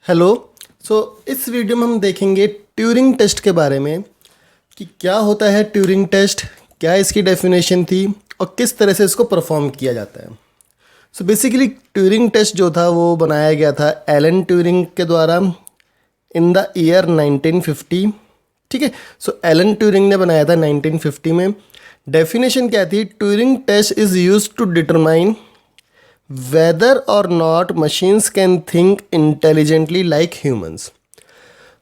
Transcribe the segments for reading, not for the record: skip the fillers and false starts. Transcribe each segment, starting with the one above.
Hello. सो इस video में हम देखेंगे ट्यूरिंग टेस्ट के बारे में कि क्या होता है ट्यूरिंग टेस्ट, क्या इसकी डेफिनेशन थी और किस तरह से इसको परफॉर्म किया जाता है। सो बेसिकली ट्यूरिंग टेस्ट जो था वो बनाया गया था एलन ट्यूरिंग के द्वारा इन द ईयर 1950। ठीक है, सो एलन ट्यूरिंग ने बनाया था 1950 में। डेफिनेशन क्या थी? Turing test is use to determine whether or not machines can think intelligently like humans।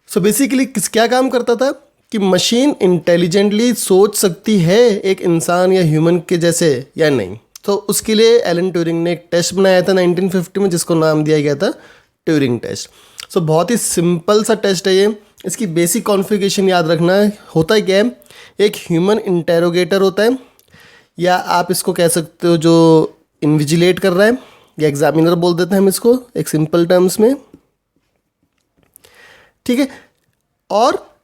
So basically क्या काम करता था कि मशीन इंटेलिजेंटली सोच सकती है एक इंसान या ह्यूमन के जैसे या नहीं। तो उसके लिए एलन ट्यूरिंग ने एक टेस्ट बनाया था 1950 में जिसको नाम दिया गया था ट्यूरिंग टेस्ट। सो बहुत ही सिंपल सा टेस्ट है ये। इसकी बेसिक कॉन्फ़िगरेशन याद रखना है। होता क्या है, एक ह्यूमन इंटेरोगेटर होता है, या आप इसको कह सकते हो जो इन्विजिलेट कर रहा है, या एग्जामिनर बोल देते हैं हम इसको एक सिंपल टर्म्स में। ठीक है, और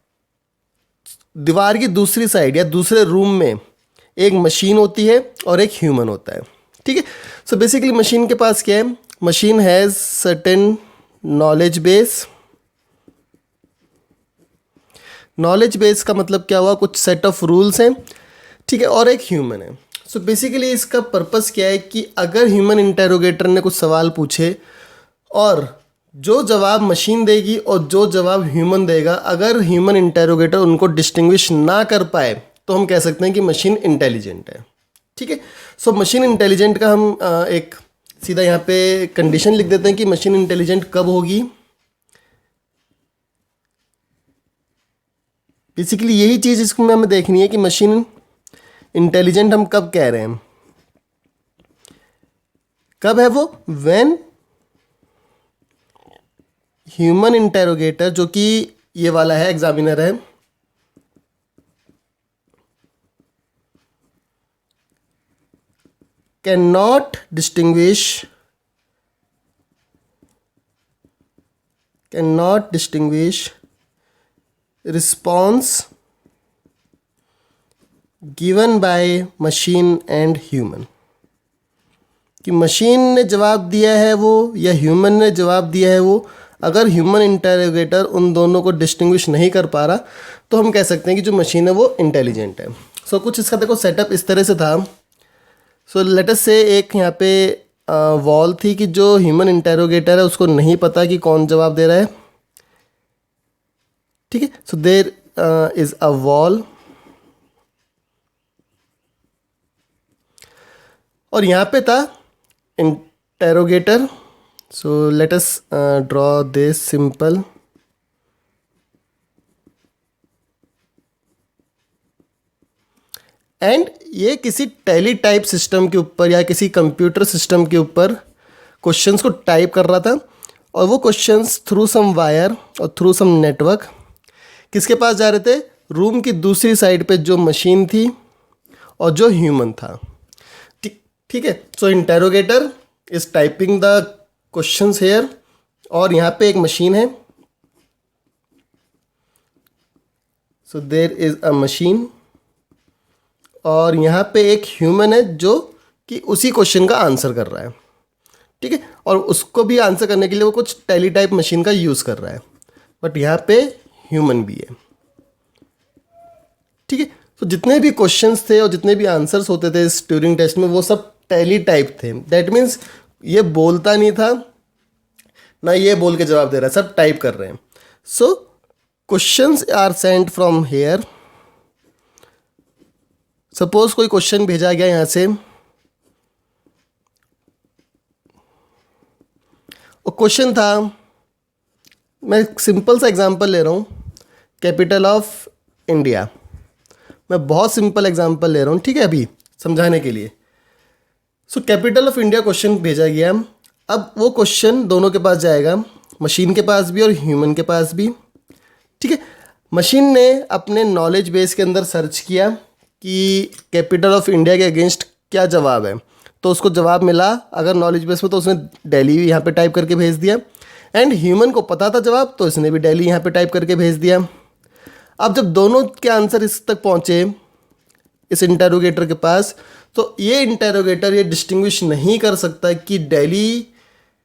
दीवार की दूसरी साइड या दूसरे रूम में एक मशीन होती है और एक ह्यूमन होता है। ठीक है, सो बेसिकली मशीन के पास क्या है? Machine has certain knowledge base. Knowledge base का मतलब क्या हुआ? कुछ सेट ऑफ रूल्स हैं। ठीक है, और एक ह्यूमन है। सो बेसिकली इसका पर्पस क्या है कि अगर ह्यूमन इंटेरोगेटर ने कुछ सवाल पूछे और जो जवाब मशीन देगी और जो जवाब ह्यूमन देगा, अगर ह्यूमन इंटेरोगेटर उनको डिस्टिंग्विश ना कर पाए तो हम कह सकते हैं कि मशीन इंटेलिजेंट है। ठीक है, सो मशीन इंटेलिजेंट का हम एक सीधा यहाँ पे कंडीशन लिख देते हैं कि मशीन इंटेलिजेंट कब होगी। बेसिकली यही चीज़ इसको हमें देखनी है कि मशीन इंटेलिजेंट हम कब कह रहे हैं, कब है वो? व्हेन ह्यूमन इंटेरोगेटर, जो कि ये वाला है, एग्जामिनर है, can not distinguish response given by machine and human. कि मशीन ने जवाब दिया है वो या ह्यूमन ने जवाब दिया है वो, अगर ह्यूमन इंटेरोगेटर उन दोनों को डिस्टिंग्विश नहीं कर पा रहा तो हम कह सकते हैं कि जो मशीन है वो इंटेलिजेंट है। सो कुछ इसका देखो सेटअप इस तरह से था। सो लेट अस से एक यहाँ पे वॉल थी कि जो ह्यूमन इंटेरोगेटर है उसको नहीं पता कि कौन जवाब दे रहा है। ठीक है, so there is a wall, और यहाँ पे था interrogator. So let us draw this simple. And ये किसी टैली टाइप सिस्टम के ऊपर या किसी कंप्यूटर सिस्टम के ऊपर क्वेश्चंस को टाइप कर रहा था, और वो क्वेश्चंस थ्रू सम वायर और थ्रू सम नेटवर्क किसके पास जा रहे थे? रूम की दूसरी साइड पे जो मशीन थी और जो ह्यूमन था। ठीक है, so interrogator is typing the questions here, और यहाँ पे एक मशीन है। So there is a machine, और यहाँ पे एक ह्यूमन है जो कि उसी क्वेश्चन का आंसर कर रहा है। ठीक है, और उसको भी आंसर करने के लिए वो कुछ टैली टाइप मशीन का यूज़ कर रहा है, बट यहाँ पे ह्यूमन भी है। ठीक है, तो जितने भी क्वेश्चंस थे और जितने भी आंसर्स होते थे इस ट्यूरिंग टेस्ट में वो सब टैली टाइप थे। दैट मीन्स ये बोलता नहीं था ना ये बोल के जवाब दे रहा है, सब टाइप कर रहे हैं। So questions are sent from here. Suppose कोई क्वेश्चन भेजा गया यहाँ से, और क्वेश्चन था, मैं एक सिंपल सा एग्जांपल ले रहा हूँ, कैपिटल ऑफ इंडिया। मैं बहुत सिंपल एग्जांपल ले रहा हूँ, ठीक है, अभी समझाने के लिए। So capital of India question भेजा गया। अब वो क्वेश्चन दोनों के पास जाएगा, मशीन के पास भी और ह्यूमन के पास भी। ठीक है, मशीन ने अपने नॉलेज बेस के अंदर सर्च किया कि कैपिटल ऑफ इंडिया के अगेंस्ट क्या जवाब है, तो उसको जवाब मिला अगर नॉलेज बेस में, तो उसने दिल्ली यहाँ पे टाइप करके भेज दिया। एंड ह्यूमन को पता था जवाब, तो इसने भी दिल्ली यहाँ पे टाइप करके भेज दिया। अब जब दोनों के आंसर इस तक पहुँचे इस इंटेरोगेटर के पास, तो ये इंटेरोगेटर ये डिस्टिंग्विश नहीं कर सकता कि दिल्ली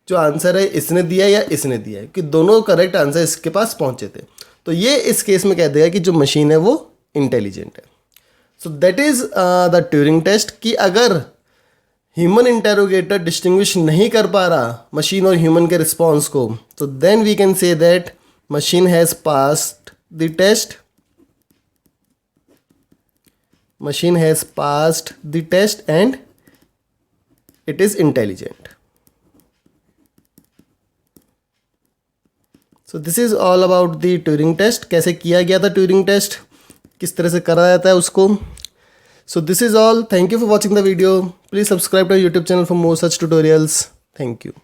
जो आंसर है इसने दिया या इसने दिया है, कि दोनों करेक्ट आंसर इसके पास पहुंचे थे, तो ये इस केस में कह देगा कि जो मशीन है वो इंटेलिजेंट है। So that is the Turing test, कि अगर ह्यूमन इंटेरोगेटर डिस्टिंग्विश नहीं कर पा रहा मशीन और ह्यूमन के रिस्पॉन्स को, तो then we can say that machine has passed the test, machine has passed the test and it is intelligent. So this is all about the Turing test, कैसे किया गया था Turing test, किस तरह से करा जाता है उसको. So this is all. Thank you for watching the video. Please subscribe to our YouTube channel for more such tutorials. Thank you.